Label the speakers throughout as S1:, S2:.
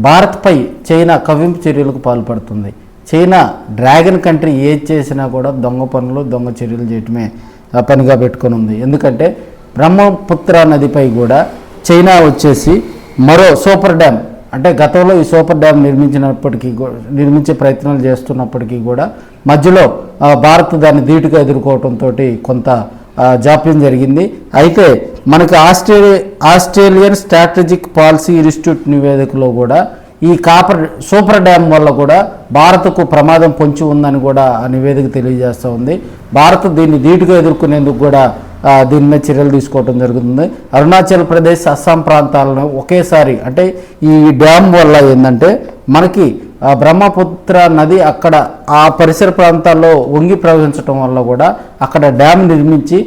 S1: భారత్పై చైనా కవ్వింపు చర్యలకు పాల్పడుతుంది. China dragon country ఏది చేసినా కూడా దొంగ పనులు, దొంగ చర్యలు చేయటమే పనిగా పెట్టుకొని ఉంది. ఎందుకంటే బ్రహ్మపుత్ర నదిపై కూడా చైనా వచ్చేసి మరో సూపర్ డ్యామ్, అంటే గతంలో ఈ సూపర్ డ్యామ్ నిర్మించే ప్రయత్నాలు చేస్తున్నప్పటికీ కూడా మధ్యలో భారత్ దాన్ని ధీటుగా ఎదుర్కోవడంతో కొంత జాప్యం జరిగింది. అయితే మనకి ఆస్ట్రేలియన్ స్ట్రాటజిక్ పాలసీ ఇన్స్టిట్యూట్ నివేదికలో కూడా ఈ సూపర్ డ్యామ్ వల్ల కూడా భారత్కు ప్రమాదం పొంచి ఉందని కూడా ఆ నివేదిక తెలియజేస్తూ ఉంది. భారత్ దీన్ని ధీటుగా ఎదుర్కొనేందుకు కూడా దీని మీద చర్యలు తీసుకోవడం జరుగుతుంది. అరుణాచల్ ప్రదేశ్, అస్సాం ప్రాంతాలను ఒకేసారి, అంటే ఈ డ్యామ్ వల్ల ఏంటంటే మనకి బ్రహ్మపుత్ర నది అక్కడ ఆ పరిసర ప్రాంతాల్లో వంగి ప్రవహించడం వల్ల కూడా అక్కడ డ్యామ్ నిర్మించి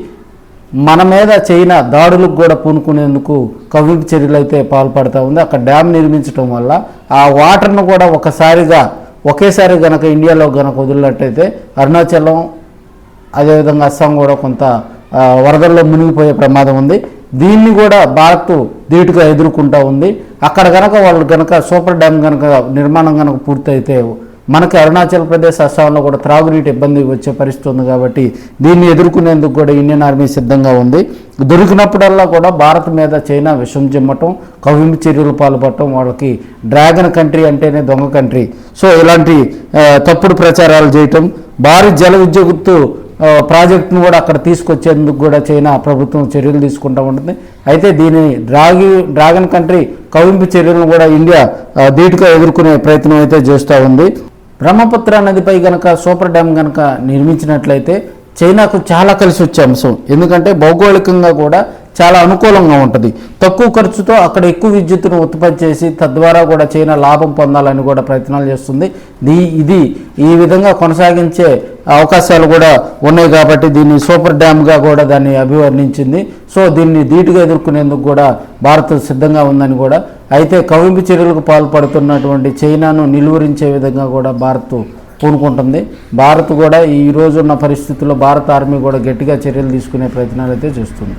S1: మన మీద చైనా దాడులకు కూడా పూనుకునేందుకు కవ్వింపు చర్యలు అయితే పాల్పడుతూ ఉంది. అక్కడ డ్యామ్ నిర్మించడం వల్ల ఆ వాటర్ను కూడా ఒకేసారి గనక ఇండియాలో గనక వదిలినట్టయితే అరుణాచలం అదేవిధంగా అస్సాం కూడా కొంత వరదల్లో మునిగిపోయే ప్రమాదం ఉంది. దీన్ని కూడా భారత్ ధీటుగా ఎదుర్కొంటూ ఉంది. అక్కడ కనుక వాళ్ళు కనుక సూపర్ డ్యామ్ కనుక నిర్మాణం కనుక పూర్తయితే మనకి అరుణాచల్ ప్రదేశ్, అస్సాంలో కూడా త్రాగునీటి ఇబ్బంది వచ్చే పరిస్థితి ఉంది. కాబట్టి దీన్ని ఎదుర్కొనేందుకు కూడా ఇండియన్ ఆర్మీ సిద్ధంగా ఉంది. దొరికినప్పుడల్లా కూడా భారత్ మీద చైనా విషం చిమ్మటం, కవ్వింపు చర్యలు పాల్పడటం, వాళ్ళకి డ్రాగన్ కంట్రీ అంటేనే దొంగ కంట్రీ, సో ఇలాంటి తప్పుడు ప్రచారాలు చేయటం, భారీ జల విద్యుత్ ప్రాజెక్టును కూడా అక్కడ తీసుకొచ్చేందుకు కూడా చైనా ప్రభుత్వం చర్యలు తీసుకుంటూ ఉంటుంది. అయితే దీని డ్రాగన్ కంట్రీ కవ్వింపు చర్యలను కూడా ఇండియా ధీటుగా ఎదుర్కొనే ప్రయత్నం అయితే చేస్తూ ఉంది. బ్రహ్మపుత్ర నదిపై గనక సూపర్ డ్యామ్ గనక నిర్మించినట్లయితే చైనాకు చాలా కలిసి వచ్చే అంశం. ఎందుకంటే భౌగోళికంగా కూడా చాలా అనుకూలంగా ఉంటుంది. తక్కువ ఖర్చుతో అక్కడ ఎక్కువ విద్యుత్తును ఉత్పత్తి చేసి తద్వారా కూడా చైనా లాభం పొందాలని కూడా ప్రయత్నాలు చేస్తుంది. ఇది ఈ విధంగా కొనసాగించే అవకాశాలు కూడా ఉన్నాయి. కాబట్టి దీన్ని సూపర్ డ్యామ్గా కూడా దాన్ని అభివర్ణించింది. సో దీన్ని ధీటుగా ఎదుర్కొనేందుకు కూడా భారత్ సిద్ధంగా ఉందని కూడా. అయితే కవ్వింపు చర్యలకు పాల్పడుతున్నటువంటి చైనాను నిలువరించే విధంగా కూడా భారత్ పూనుకుంటుంది. భారత్ కూడా ఈ రోజున్న పరిస్థితుల్లో భారత ఆర్మీ కూడా గట్టిగా చర్యలు తీసుకునే ప్రయత్నాలు అయితే చేస్తుంది.